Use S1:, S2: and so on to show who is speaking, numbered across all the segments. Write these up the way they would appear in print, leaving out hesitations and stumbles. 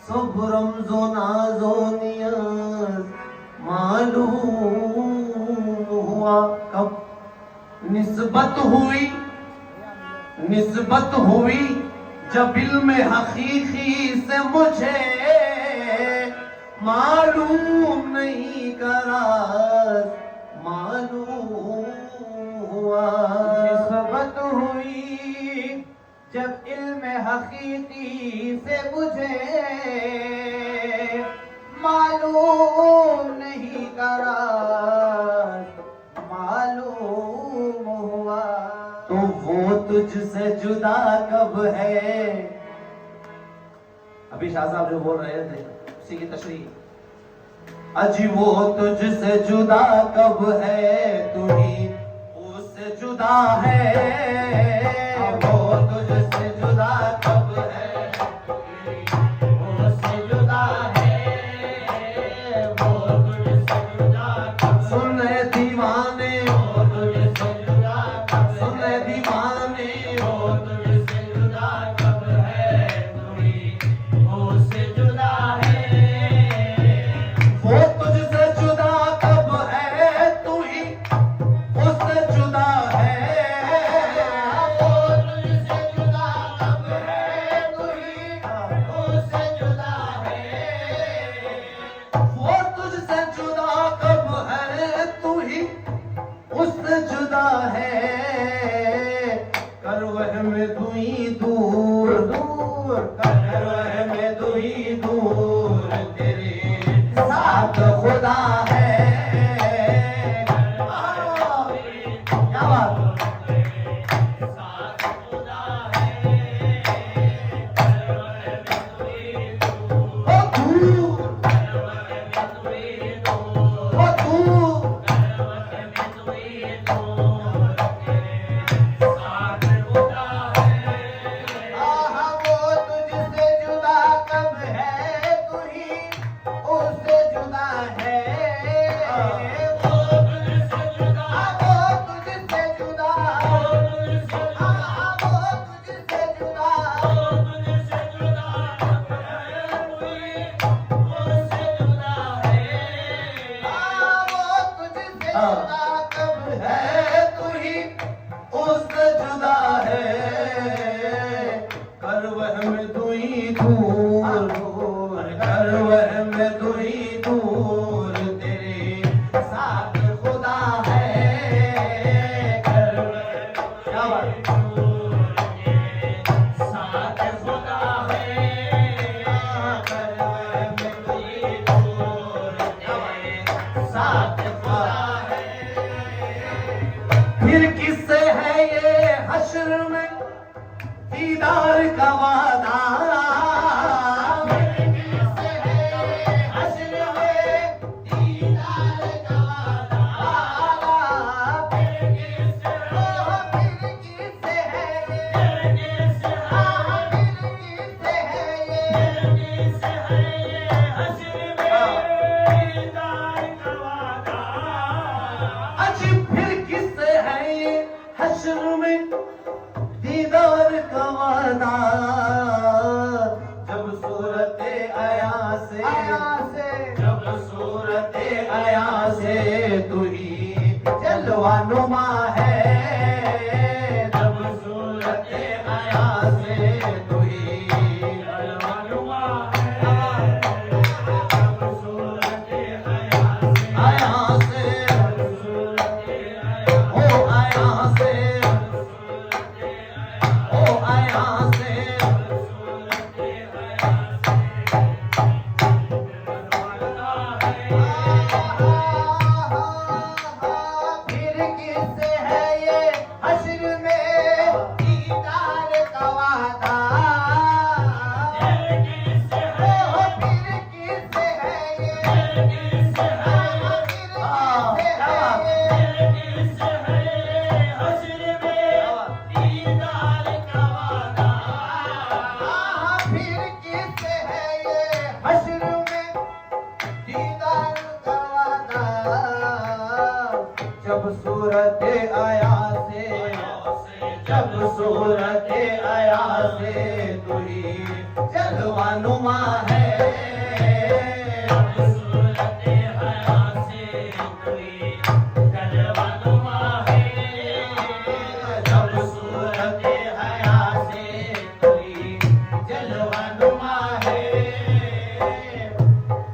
S1: सब रमज़ो नाज़ो नियाज़ मालूम हुआ कब निस्बत हुई जब इल्म हकीकी से मुझे मालूम नहीं करार मालूम हुआ।
S2: निस्बत हुई जब इल्म हकीकी से मुझे मालूम नहीं करार मालूम हुआ।
S1: तो वो तुझसे जुदा कब है। अभी शाह साहब जो बोल रहे थे उसी की तशरीह। अजी वो तुझसे जुदा कब है तू ही उससे जुदा है। वो तुझसे जुदा कब है उससे जुदा है। वो तुझसे जुदा कब सुन दीवाने वो तुझसे जुदा कब सुन दीवाने वो तुझसे जुदा कब है तू ही उससे जुदा है। वो तुझसे जुदा कब है तू ही उससे जुदा है। वो तुझसे जुदा कब है तू ही उससे जुदा है। वो तुझसे जुदा कब है तू ही उससे जुदा है। कर वहम दुई दूर दूर कर वहम दुई दूर तेरे साथ खुदा है। क्या बात ओ तू ओ तू
S2: आहा वो तुझसे जुदा कब है तू ही उससे जुदा है। वो तुझसे जुदा वो तुझसे जुदा आहा वो तुझसे जुदा तुझसे जुदा है तू ही उससे जुदा है। आहा वो तुझसे जुदा कब
S1: है तू ही उससे जुदा है। कर वहम दुई दूर कर वहम दुई दूर तेरे साथ खुदा है। कर वहम क्या बात साथ खुदा है। कर वहम दुई दूर तेरे साथ खुदा है। फिर किससे है ये हश्र में दीदार का वादा। फिर किससे है ये हश्र में दीदार का वादा। फिर किससे
S2: फिर किससे है ये आहा फिर किससे है ये
S1: अजी फिर किससे है ये हश्र में दीदार का वादा। जब सूरत आया से जब सूरत आया से तू ही जलवा नुमा है। जब सूरत आया से तू ही जलवा नुमा है। जब सूरत आया से ओ आया से ओ आया से
S2: फिर किससे है ये हश्र में दीदार का वादा। फिर किससे है ये आहा फिर किससे है ये आहा फिर किससे है ये हश्र में दीदार का वादा।
S1: जब सूरत आया से जब सूरत आया से तू ही जलवा नुमा है।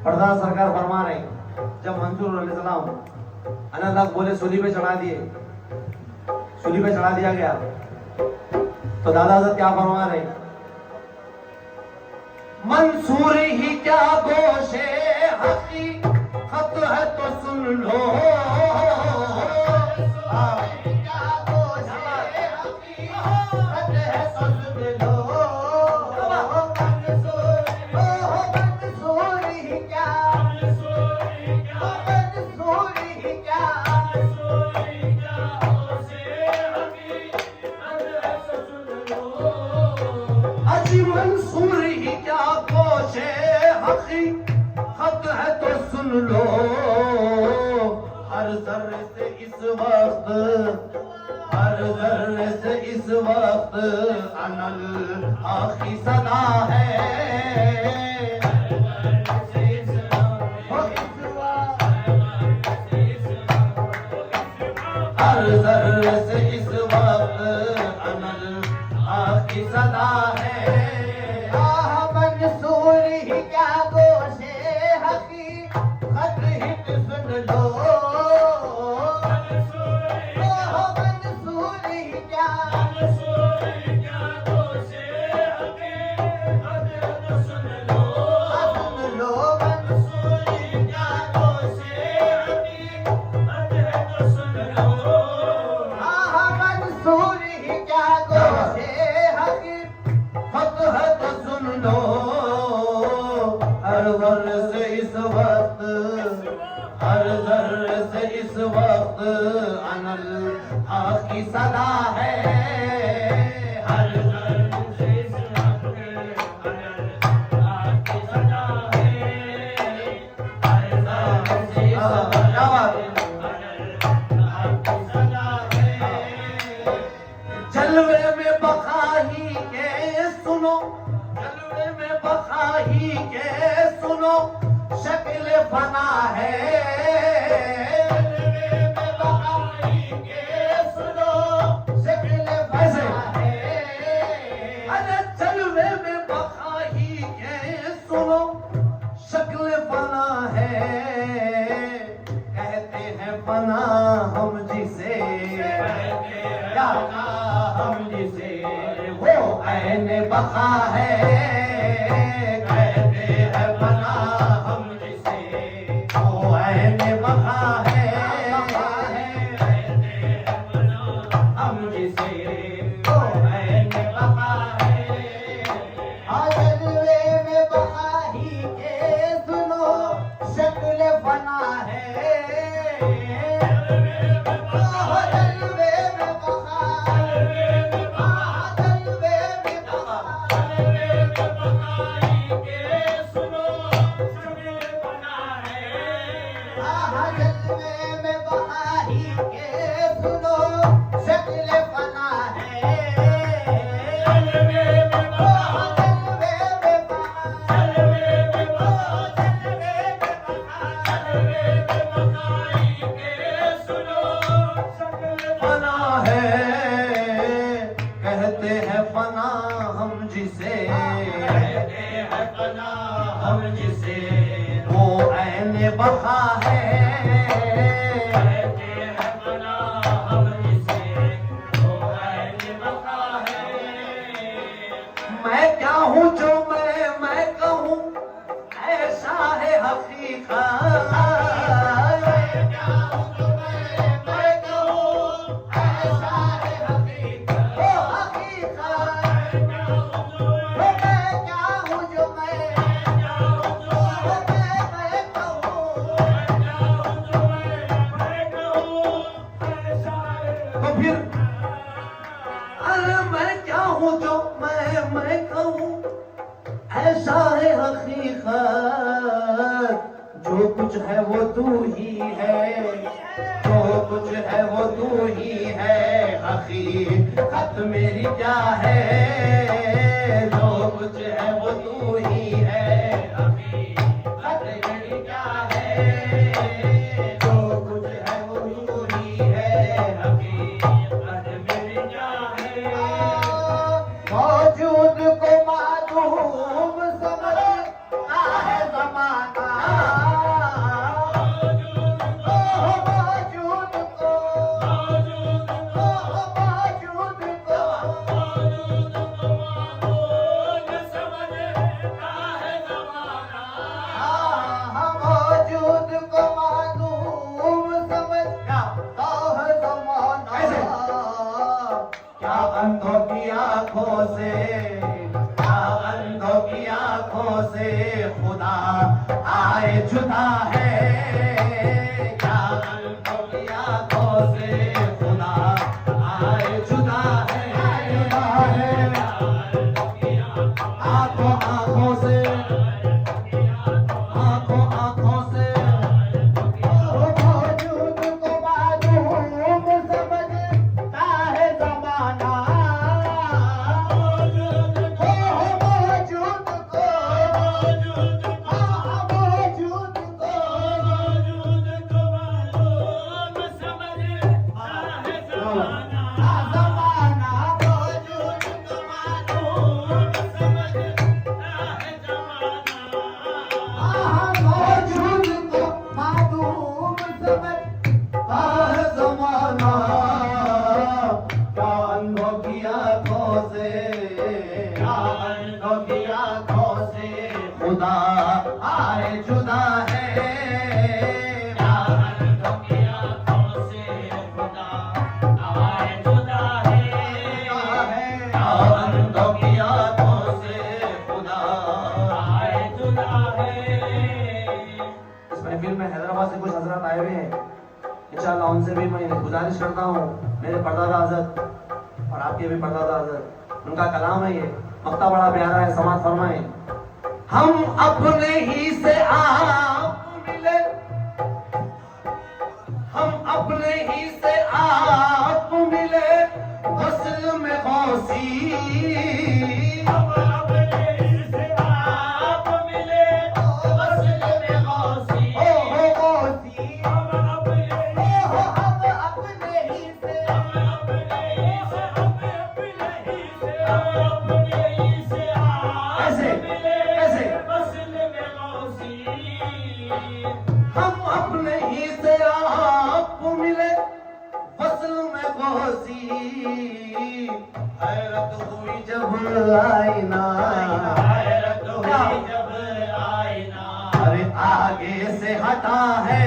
S1: प्रधान सरकार फरमा रहे, जब मंसूर अलैहिस्सलाम अल्लाह बोले सूली पे चढ़ा दिए, सूली पे चढ़ा दिया गया, तो दादा हज़रत क्या फरमा रहे, मंसूर ही क्या गोशे हकीकत है तो सुन लो, मंसूर ही क्या गोशे हकीकत है तो सुन लो, हर जर्रे से इस वक्त, हर जर्रे से इस वक्त अनल आखी सदा है, हर जर्रे से इस वक्त अनल आखी सदा है। हर जर्रे से इस वक्त, हर जर्रे से इस वक्त अनल आखी सदा है, हर जर्रे से इस वक्त अनल आखी सदा है, हर जर्रे से इस वक्त अनल आखी सदा है। जलवे में बखाही के सुनो, जलवे में बखाही के सुनो, शक्ल फना है, जलवे में बखाही के सुनो, शक्ल फना है, अरे जलवे में बखाही के सुनो, शक्ल फना है, कहते हैं फना हम जिसे, क्या हम जिसे, वो ऐन बका है, कहते हैं फना हम जिसे, वो ऐन बका है, कहते हैं फना हम जिसे, वो ऐन बका है।
S2: जलवे में बखाही के सुनो, शक्ल फना है,
S1: हम जिसे, वो ऐन बका है, कहते हैं फना हम जिसे, वो ऐन बका है। मैं क्या हूँ जो मैं कहूँ, ऐसा है हकीकत, मैं क्या हूँ जो मैं कहूँ, ऐसा है हकीकत, वो हकीकत, जो मैं कहूँ ऐसा है हकीकत, जो कुछ है वो तू ही है, जो कुछ है वो तू ही है, हकीकत मेरी क्या है, जो कुछ है वो तू ही है, हकीकत मेरी क्या है, जो कुछ है वो तू ही है, हकीकत मेरी क्या है।
S2: मौजूद को मालूम
S1: की आंखों से खुदा आए जुदा है, क्या अंधों की आंखों से खुदा आए जुदा है, आंखों आंखों से, आंखों आंखों से
S2: मौजूद को मालूम समझता है जमाना, मौजूद को मौजूद को जमाना, मौजूद को मालूम मौजूद को मालूम समझता है
S1: जमाना, क्या अंधों की आंखों से, क्या अंधों की आंखों से खुदा आए जुदा है, क्या अंधों की आंखों से खुदा आए जुदा है, क्या अंधों की आंखों से खुदा आए जुदा है। इस महफिल में हैदराबाद से कुछ हजरत आए हुए हैं, इंशाअल्लाह उनसे भी मैं गुजारिश करता हूँ, मेरे परदादा हजरत और आपके भी परदादा हजरत, उनका कलाम है ये, मक्ता बड़ा प्यारा है, समाज फरमाए। हम अपने ही से आप मिले, हम अपने ही से आप मिले, वस्ल में गौसी, हम अपने ही से आप मिले, वस्ल में गौसी,
S2: हो गौसी,
S1: हम अपने
S2: हम अपने ही से,
S1: ऐसे ऐसे हम अपने ही से आप मिले, फसल में गौसी, हैरत हुई जब आईना, हैरत हुई जब आईना अरे आगे से हटा है,